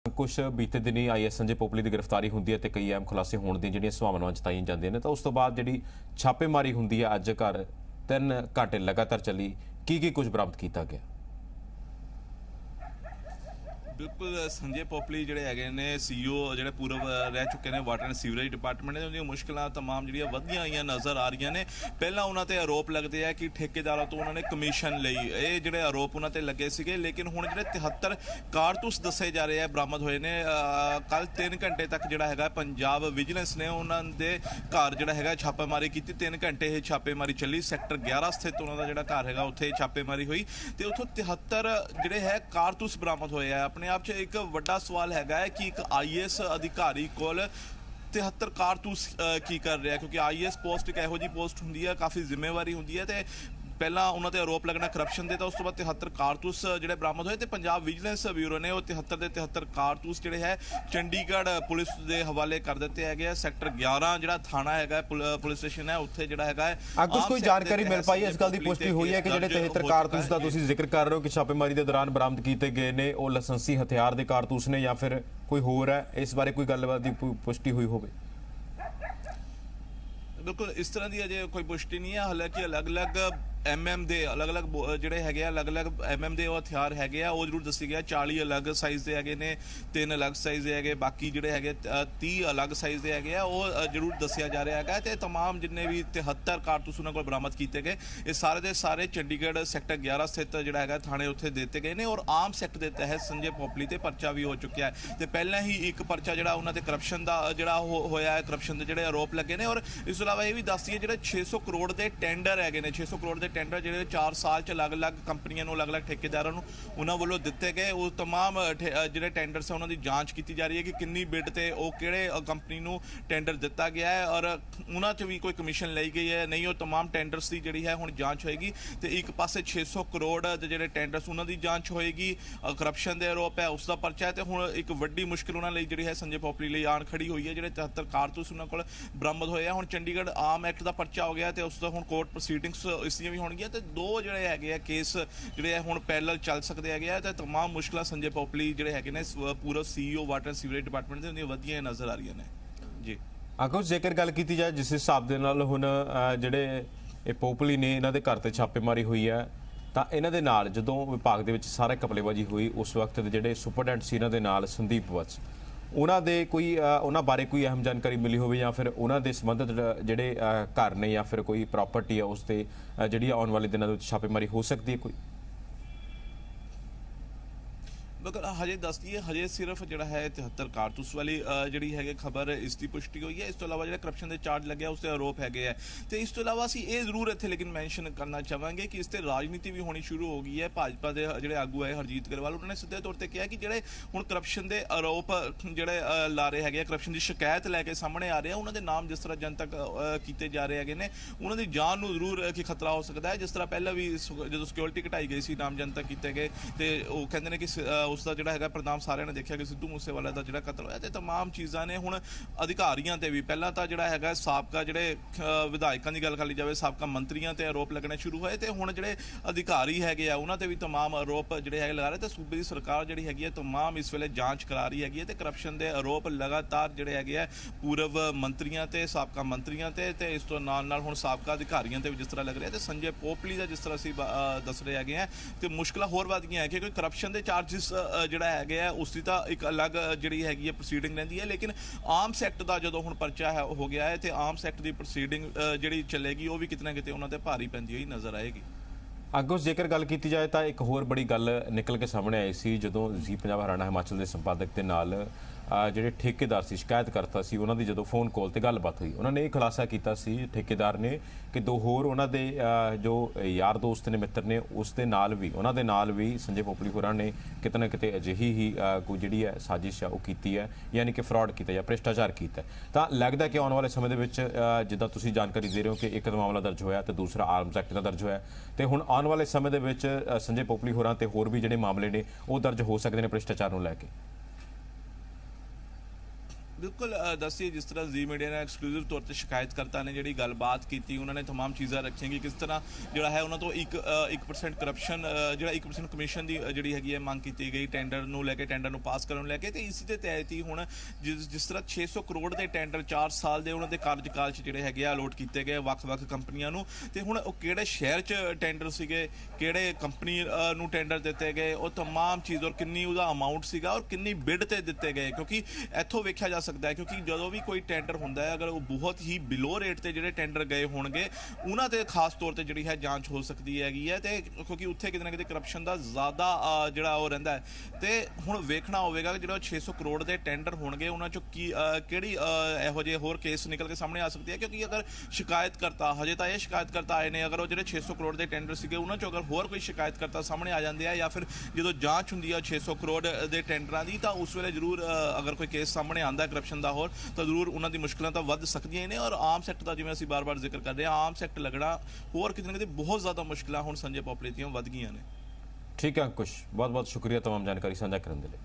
कुछ बीते दिनी IAS संजय पोपली की गिरफ्तारी होंगी है तो कई अहम खुलासे होने दी जिहड़ियां संभावनावां जताईयां जांदियां ने तो उस तो बाद जिहड़ी छापेमारी होंदी है अज घर 3 घंटे लगातार चली की कुछ बरामद किया गया। बिल्कुल संजय पोपली जोड़े है CEO जो पूर्व रह चुके हैं वाटर एंड सीवरेज डिपार्टमेंट ने उनकी मुश्किल तमाम जी वधिया हुई नज़र आ रही ने। पहला उन्होंने आरोप लगते हैं कि ठेकेदारों तो उन्होंने कमीशन ली ये जोड़े आरोप उन्होंने लगे थे, लेकिन हूँ जो 73 कारतूस दसे जा रहे हैं बरामद होए ने। कल 3 घंटे तक जोड़ा है पंजाब विजिलेंस ने उन्होंने घर जोड़ा है छापेमारी की। 3 घंटे ये छापेमारी चली। सैक्टर 11 स्थित उन्होंने जो घर है उत्थे छापेमारी हुई तो उतों 73 जोड़े है कारतूस बरामद होए हैं। अपने आप च एक वड्डा सवाल है कि एक IAS अधिकारी कोल 73 कारतूस की कर रहा है, क्योंकि IAS पोस्ट एक इहो जी पोस्ट होंदी है, काफ़ी जिम्मेवारी होंदी है। तो पहला उन्होंने आरोप लगना करप्शन के, तो उस तो बाद 73 कारतूस जोड़े बरामद होए। तो पंजाब विजिलेंस ब्यूरो ने वो 73 के 73 कारतूस जोड़े है चंडीगढ़ पुलिस के हवाले कर दिते है। सैक्टर 11 जो थाना है पुलिस स्टेशन है उत्थे जोड़ा है कुछ कोई जानकारी मिल पाई इस गल की पुष्टि हुई है कि जो 73 कारतूस का तुसीं जिक्र कर रहे हो कि छापेमारी के दौरान बरामद किए गए ने वो लाइसेंसी हथियार के कारतूस ने या फिर कोई होर है, इस बारे कोई गलबात की पुष्टि हुई होवे? बिल्कुल इस तरह की अजे कोई पुष्टि नहीं है। हालांकि अलग अलग MM ਦੇ अलग ਜਿਹੜੇ ਹੈਗੇ अलग MM ਦੇ ਉਹ ਹਥਿਆਰ ਹੈਗੇ ਆ, ਉਹ ਜ਼ਰੂਰ ਦੱਸੀ ਗਿਆ। 40 ਅਲੱਗ ਸਾਈਜ਼ ਦੇ ਹੈਗੇ ਨੇ, 3 ਅਲੱਗ ਸਾਈਜ਼ ਦੇ ਹੈਗੇ, ਬਾਕੀ ਜਿਹੜੇ ਹੈਗੇ 30 ਅਲੱਗ ਸਾਈਜ਼ ਦੇ ਹੈਗੇ ਆ, ਉਹ ਜ਼ਰੂਰ ਦੱਸਿਆ ਜਾ ਰਿਹਾ ਹੈਗਾ। ਤੇ तमाम ਜਿੰਨੇ ਵੀ 73 ਕਾਰਤੂਸ ਉਹਨਾਂ ਕੋਲ ਬਰਾਮਦ ਕੀਤੇ ਗਏ ਇਹ ਸਾਰੇ ਦੇ ਸਾਰੇ ਚੰਡੀਗੜ੍ਹ ਸੈਕਟਰ 11 ਸਥਿਤ ਜਿਹੜਾ ਹੈਗਾ ਥਾਣੇ ਉੱਥੇ ਦਿੱਤੇ ਗਏ ਨੇ। ਔਰ ਆਮ ਸੈਕਟ ਦੇ ਤਹਿਤ ਸੰਜੇ ਪੋਪਲੀ ਤੇ ਪਰਚਾ ਵੀ ਹੋ ਚੁੱਕਿਆ ਹੈ ਤੇ ਪਹਿਲਾਂ ਹੀ ਇੱਕ ਪਰਚਾ ਜਿਹੜਾ ਉਹਨਾਂ ਤੇ ਕਰਪਸ਼ਨ ਦਾ ਜਿਹੜਾ ਹੋਇਆ ਹੈ, ਕਰਪਸ਼ਨ ਦੇ ਜਿਹੜੇ ਆਰੋਪ ਲੱਗੇ ਨੇ। ਔਰ ਇਸ ਤੋਂ ਇਲਾਵਾ ਇਹ ਵੀ ਦੱਸ ਦਈਏ ਜਿਹੜੇ 600 ਕਰੋੜ ਦੇ ਟੈਂਡਰ ਹੈਗੇ ਨੇ, 600 ਕਰੋੜ ਦੇ ਟੈਂਡਰ ਜਿਹੜੇ 4 ਸਾਲ ਚ ਅਲੱਗ-ਅਲੱਗ ਕੰਪਨੀਆਂ ਨੂੰ ਅਲੱਗ-ਅਲੱਗ ਠੇਕੇਦਾਰਾਂ ਨੂੰ ਉਹਨਾਂ ਵੱਲੋਂ ਦਿੱਤੇ ਗਏ। ਉਹ तमाम ਜਿਹੜੇ ਟੈਂਡਰਸ ਹੈ ਉਹਨਾਂ ਦੀ ਜਾਂਚ ਕੀਤੀ ਜਾ ਰਹੀ ਹੈ ਕਿ ਕਿੰਨੀ ਬਿਡ ਤੇ ਉਹ ਕਿਹੜੇ ਕੰਪਨੀ ਨੂੰ ਟੈਂਡਰ ਦਿੱਤਾ ਗਿਆ ਹੈ ਔਰ ਉਹਨਾਂ 'ਚ ਵੀ ਕੋਈ ਕਮਿਸ਼ਨ ਲਈ ਗਈ ਹੈ ਨਹੀਂ। ਉਹ तमाम ਟੈਂਡਰਸ ਦੀ ਜਿਹੜੀ ਹੈ ਹੁਣ ਜਾਂਚ ਹੋਏਗੀ ਤੇ ਇੱਕ ਪਾਸੇ 600 ਕਰੋੜ ਦੇ ਜਿਹੜੇ ਟੈਂਡਰਸ ਉਹਨਾਂ ਦੀ ਜਾਂਚ ਹੋਏਗੀ। ਕਰਪਸ਼ਨ ਦੇ ਆਰੋਪ ਹੈ ਉਸ ਦਾ ਪਰਚਾ ਹੈ ਤੇ ਹੁਣ ਇੱਕ ਵੱਡੀ ਮੁਸ਼ਕਿਲ ਉਹਨਾਂ ਲਈ ਜਿਹੜੀ ਹੈ ਸੰਜੇ ਪੋਪਲੀ ਲਈ ਆਣ ਖੜੀ ਹੋਈ ਹੈ। ਜਿਹੜੇ 73 ਕਾਰਤੂਸ ਉਹਨਾਂ ਕੋਲ ਬਰਾਮਦ ਹੋਏ ਆ, ਹੁਣ ਚੰਡੀਗੜ੍ਹ ਆਮ ਐਕਟ ਦਾ ਪਰਚਾ ਹੋ ਗਿਆ ਤੇ ਉਸ ਦਾ ਹੁਣ ਕੋਰਟ ਪ੍ਰੋਸੀਡਿੰਗਸ ਇਸ ਦੀਆਂ ਵੀ ਹੋਣਗੀਆਂ ਤੇ ਦੋ ਜਿਹੜੇ ਹੈਗੇ ਆ ਕੇਸ ਜਿਹੜੇ ਹੁਣ ਪੈਰਲਲ ਚੱਲ ਸਕਦੇ ਹੈਗੇ ਆ ਤੇ तमाम ਮੁਸ਼ਕਲਾਂ ਸੰਜੇ ਪੋਪਲੀ ਜਿਹੜੇ ਹੈਗੇ ਨੇ ਪੂਰਾ CEO water and sewerage department ਦੇ ਉਹਦੀਆਂ ਵਧੀਆਂ ਨਜ਼ਰ ਆ ਰਹੀਆਂ ਨੇ ਜੀ। ਅਗਰ ਜੇਕਰ ਗੱਲ ਕੀਤੀ ਜਾਏ ਜਿਸ ਹਿਸਾਬ ਦੇ ਨਾਲ ਹੁਣ ਜਿਹੜੇ ਇਹ ਪੋਪਲੀ ਨੇ ਇਹਨਾਂ ਦੇ ਘਰ ਤੇ ਛਾਪੇਮਾਰੀ ਹੋਈ ਹੈ ਤਾਂ ਇਹਨਾਂ ਦੇ ਨਾਲ ਜਦੋਂ ਵਿਭਾਗ ਦੇ ਵਿੱਚ ਸਾਰਾ ਘਪਲੇਬਾਜ਼ੀ ਹੋਈ ਉਸ ਵਕਤ ਦੇ ਜਿਹੜੇ ਸੁਪਰਡੈਂਟ ਸੀ ਇਹਨਾਂ ਦੇ ਨਾਲ ਸੰਦੀਪ ਵਤਸ ਉਹਨਾਂ ਦੇ ਕੋਈ ਉਹਨਾਂ ਬਾਰੇ ਕੋਈ ਅਹਿਮ ਜਾਣਕਾਰੀ ਮਿਲੀ ਹੋਵੇ ਜਾਂ ਫਿਰ ਉਹਨਾਂ ਦੇ ਸੰਬੰਧਿਤ ਜਿਹੜੇ ਘਰ ਨੇ ਜਾਂ ਫਿਰ ਕੋਈ ਪ੍ਰਾਪਰਟੀ ਹੈ ਉਸ ਤੇ ਜਿਹੜੀ ਆਉਣ ਵਾਲੇ ਦਿਨਾਂ ਦੇ ਵਿੱਚ ਛਾਪੇਮਾਰੀ ਹੋ ਸਕਦੀ ਹੈ ਕੋਈ? बिल्कुल हजे दस दिए हजे सिर्फ जोड़ा है 73 कारतूस वाली जी है खबर इसकी पुष्टि हुई है। इस तो अलावा जो करप्शन के चार्ज लगे उसके आरोप है। तो इस तो अलावा असी ये जरूर इतने लेकिन मैंशन करना चाहेंगे कि इससे राजनीति भी होनी शुरू हो गई है। भाजपा के जोड़े आगू है हरजीत ग्रेवाल उन्होंने सीधे तौर पर कहा कि जोड़े हूँ करप्शन के आरोप जोड़े ला रहे हैं, करप्शन की शिकायत लैके सामने आ रहे हैं, उन्होंने नाम जिस तरह जनतक किए जा रहे हैं उन्होंने जान को जरूर कि खतरा हो सकता है। जिस तरह पहले भी जो सिक्योरिटी घटाई गई सी नाम जनतक किए गए तो वो कहते हैं कि उसका जोड़ा है परिणाम सारे ने देखा कि सिद्धू मूसेवाले का जो कतल होया तो तमाम चीज़ा ने हुण अधिकारियों से भी पहला तो जोड़ा है साबका जोड़े विधायकों की गल कर ली जाए साबका मंत्रियों से आरोप लगने शुरू होए तो हुण जोड़े अधिकारी है उन्होंने भी तमाम आरोप जोड़े है लगा रहे। तो सूबे की सरकार जी है तमाम इस वेले जांच करा रही है तो करप्शन के आरोप लगातार जोड़े है पूर्व मंत्रियों से साबका मंत्रियों से इस तो नाल हुण साबका अधिकारियों से भी जिस तरह लग रहा है तो संजय पोपली का जिस तरह असीं दस रहे हैं तो मुश्किल होर वध गई है कि करप्शन के चार्जिस ਜਿਹੜਾ ਹੈਗਾ ਉਸਦੀ ਤਾਂ ਇੱਕ ਅਲੱਗ ਜਿਹੜੀ ਹੈਗੀ ਹੈ ਪ੍ਰੋਸੀਡਿੰਗ ਰਹਿੰਦੀ ਹੈ, ਲੇਕਿਨ ਆਮ ਸੈਕਟ ਦਾ ਜਦੋਂ ਹੁਣ ਪਰਚਾ ਹੈ ਹੋ ਗਿਆ ਹੈ ਤੇ ਆਮ ਸੈਕਟ ਦੀ ਪ੍ਰੋਸੀਡਿੰਗ ਜਿਹੜੀ ਚੱਲੇਗੀ ਉਹ ਵੀ ਕਿਤੇ ਨਾ ਕਿਤੇ ਉਹਨਾਂ ਤੇ ਭਾਰੀ ਪੈਂਦੀ ਹੋਈ ਨਜ਼ਰ ਆਏਗੀ। ਅੱਗੋਂ ਜੇਕਰ ਗੱਲ ਕੀਤੀ ਜਾਏ ਤਾਂ ਇੱਕ ਹੋਰ ਬੜੀ ਗੱਲ ਨਿਕਲ ਕੇ ਸਾਹਮਣੇ ਆਈ ਸੀ ਜਦੋਂ ਜੀ ਪੰਜਾਬ ਹਰਿਆਣਾ ਹਿਮਾਚਲ ਦੇ ਸੰਪਾਦਕ ਦੇ ਨਾਲ ਜਿਹੜੇ ਠੇਕੇਦਾਰ ਸੀ ਸ਼ਿਕਾਇਤ ਕਰਤਾ ਸੀ ਉਹਨਾਂ ਦੀ ਜਦੋਂ ਫੋਨ ਕਾਲ ਤੇ ਗੱਲਬਾਤ ਹੋਈ ਉਹਨਾਂ ਨੇ ਇਹ ਖੁਲਾਸਾ ਕੀਤਾ ਸੀ ਠੇਕੇਦਾਰ ਨੇ ਕਿ ਦੋ ਹੋਰ ਉਹਨਾਂ ਦੇ ਜੋ ਯਾਰ ਦੋਸਤ ਨੇ ਮਿੱਤਰ ਨੇ ਉਸ ਦੇ ਨਾਲ ਵੀ ਉਹਨਾਂ ਦੇ ਨਾਲ ਵੀ ਸੰਜੇ ਪੋਪਲੀ ਹੋਰਾਂ ਨੇ ਕਿਤੇ ਨਾ ਕਿਤੇ ਅਜਿਹੀ ਹੀ ਕੋਈ ਜਿਹੜੀ ਹੈ ਸਾਜ਼ਿਸ਼ ਉਹ ਕੀਤੀ ਹੈ ਯਾਨੀ ਕਿ ਫਰਾਡ ਕੀਤਾ ਜਾਂ ਭ੍ਰਿਸ਼ਟਾਚਾਰ ਕੀਤਾ। ਤਾਂ ਲੱਗਦਾ ਕਿ ਆਉਣ ਵਾਲੇ ਸਮੇਂ ਦੇ ਵਿੱਚ ਜਿੱਦਾਂ ਤੁਸੀਂ ਜਾਣਕਾਰੀ ਦੇ ਰਹੇ ਹੋ ਕਿ ਇੱਕ ਮਾਮਲਾ ਦਰਜ ਹੋਇਆ ਤੇ ਦੂਸਰਾ ਆਰਮਸ ਐਕਟ ਦਾ ਦਰਜ ਹੋਇਆ ਤੇ ਹੁਣ ਆਉਣ ਵਾਲੇ ਸਮੇਂ ਦੇ ਵਿੱਚ ਸੰਜੇ ਪੋਪਲੀ ਹੋਰਾਂ ਤੇ ਹੋਰ ਵੀ ਜਿਹੜੇ ਮਾਮਲੇ ਨੇ ਉਹ ਦਰਜ ਹੋ ਸਕਦੇ ਨੇ ਭ੍ਰਿਸ਼ਟਾਚਾਰ ਨੂੰ ਲੈ ਕੇ। ਬਿਲਕੁਲ ਦੱਸੀਏ ਜਿਸ ਤਰ੍ਹਾਂ ਜ਼ੀ ਮੀਡੀਆ ਨੇ ਐਕਸਕਲੂਸਿਵ ਤੌਰ ਤੇ ਸ਼ਿਕਾਇਤਕਰਤਾ ਨੇ ਜਿਹੜੀ ਗੱਲਬਾਤ ਕੀਤੀ, ਉਹਨਾਂ ਨੇ तमाम ਚੀਜ਼ਾਂ ਰੱਖੀਆਂ ਕਿ ਕਿਸ ਤਰ੍ਹਾਂ ਜਿਹੜਾ ਹੈ ਉਹਨਾਂ ਤੋਂ 1% ਕਰਪਸ਼ਨ ਜਿਹੜਾ 1% ਕਮਿਸ਼ਨ ਦੀ ਜਿਹੜੀ ਹੈਗੀ ਹੈ ਮੰਗ ਕੀਤੀ ਗਈ ਟੈਂਡਰ ਨੂੰ ਲੈ ਕੇ, ਟੈਂਡਰ ਨੂੰ ਪਾਸ ਕਰਨ ਨੂੰ ਲੈ ਕੇ। ਤੇ ਇਸੇ ਦੇ ਤਹਿਤ ਹੀ ਹੁਣ ਜਿਸ ਤਰ੍ਹਾਂ 600 ਕਰੋੜ ਦੇ ਟੈਂਡਰ 4 ਸਾਲ ਦੇ ਉਹਨਾਂ ਦੇ ਕਾਰਜਕਾਲ 'ਚ ਜਿਹੜੇ ਹੈਗੇ ਆ ਅਲੋਟ ਕੀਤੇ ਗਏ ਵੱਖ-ਵੱਖ ਕੰਪਨੀਆਂ ਨੂੰ। ਤੇ ਹੁਣ ਉਹ ਕਿਹੜੇ ਸ਼ਹਿਰ 'ਚ ਟੈਂਡਰ ਸੀਗੇ, ਕਿਹੜੇ ਕੰਪਨੀ ਨੂੰ ਟੈਂਡਰ ਦਿੱਤੇ ਗਏ, ਉਹ तमाम ਚੀਜ਼ ਔਰ ਕਿੰਨੀ ਉਹਦਾ ਅਮਾਉਂਟ ਸੀਗਾ ਔਰ ਕਿੰਨੀ ਬਿਡ ਤੇ ਦਿੱਤੇ ਗਏ, ਕਿਉਂਕਿ ਇੱਥੋਂ ਵੇਖਿਆ ਜਾ ਸਕਦਾ ਹੈ ਕਿਉਂਕਿ ਜਦੋਂ ਵੀ ਕੋਈ ਟੈਂਡਰ ਹੁੰਦਾ ਹੈ ਅਗਰ ਉਹ ਬਹੁਤ ਹੀ ਬਿਲੋ ਰੇਟ ਤੇ ਜਿਹੜੇ ਟੈਂਡਰ ਗਏ ਹੋਣਗੇ ਉਹਨਾਂ ਤੇ ਖਾਸ ਤੌਰ ਤੇ ਜਿਹੜੀ ਹੈ ਜਾਂਚ ਹੋ ਸਕਦੀ ਹੈਗੀ ਹੈ। ਤੇ ਕਿਉਂਕਿ ਉੱਥੇ ਕਿਤੇ ਨਾ ਕਿਤੇ ਕਰਪਸ਼ਨ ਦਾ ਜ਼ਿਆਦਾ ਜਿਹੜਾ ਉਹ ਰਹਿੰਦਾ ਹੈ। ਤੇ ਹੁਣ ਵੇਖਣਾ ਹੋਵੇਗਾ ਕਿ ਜਿਹੜਾ 600 ਕਰੋੜ ਦੇ ਟੈਂਡਰ ਹੋਣਗੇ ਉਹਨਾਂ ਚੋਂ ਕਿਹੜੀ ਇਹੋ ਜਿਹੇ ਹੋਰ ਕੇਸ ਨਿਕਲ ਕੇ ਸਾਹਮਣੇ ਆ ਸਕਦੀ ਹੈ, ਕਿਉਂਕਿ ਅਗਰ ਸ਼ਿਕਾਇਤਕਰਤਾ ਹਜੇ ਤਾਂ ਇਹ ਸ਼ਿਕਾਇਤਕਰਤਾ ਆਏ ਨੇ, ਅਗਰ ਉਹ ਜਿਹੜੇ 600 ਕਰੋੜ ਦੇ ਟੈਂਡਰ ਸੀਗੇ ਉਹਨਾਂ ਚੋਂ ਅਗਰ ਹੋਰ ਕੋਈ ਸ਼ਿਕਾਇਤਕਰਤਾ ਸਾਹਮਣੇ ਆ ਜਾਂਦੇ ਆ ਜਾਂ ਫਿਰ ਜਦੋਂ ਜਾਂਚ ਹੁੰਦੀ ਆ 600 ਕਰੋੜ ਦੇ ਟੈਂਡਰਾਂ ਦੀ ਤਾਂ ਉਸ ਵੇਲੇ ਜ਼ਰੂਰ ਅਗਰ ਕੋਈ ਕੇਸ ਸਾਹਮਣੇ ਆਉਂਦਾ ਕਰਪਸ਼ਨ ਦਾ ਹੋਰ ਤਾਂ ਜ਼ਰੂਰ ਉਹਨਾਂ ਦੀ ਮੁਸ਼ਕਲਾਂ ਤਾਂ ਵੱਧ ਸਕਦੀਆਂ ਨੇ। ਔਰ ਆਮ ਸੈਕਟਰ ਦਾ ਜਿਵੇਂ ਅਸੀਂ ਬਾਰ-ਬਾਰ ਜ਼ਿਕਰ ਕਰ ਰਹੇ ਹਾਂ, ਆਮ ਸੈਕਟਰ ਲੱਗਣਾ ਹੋਰ ਕਿਤੇ ਨਾ ਕਿਤੇ ਬਹੁਤ ਜ਼ਿਆਦਾ ਮੁਸ਼ਕਲਾਂ ਹੁਣ ਸੰਜੇ ਪੋਪੁਲੇਟੀਆਂ ਵੱਧ ਗਈਆਂ ਨੇ। ਠੀਕ ਹੈ ਅੰਕੁਸ਼, ਬਹੁਤ ਬਹੁਤ ਸ਼ੁਕਰੀਆ तमाम ਜਾਣਕਾਰੀ ਸਾਂਝਾ ਕਰਨ ਦੇ ਲਈ।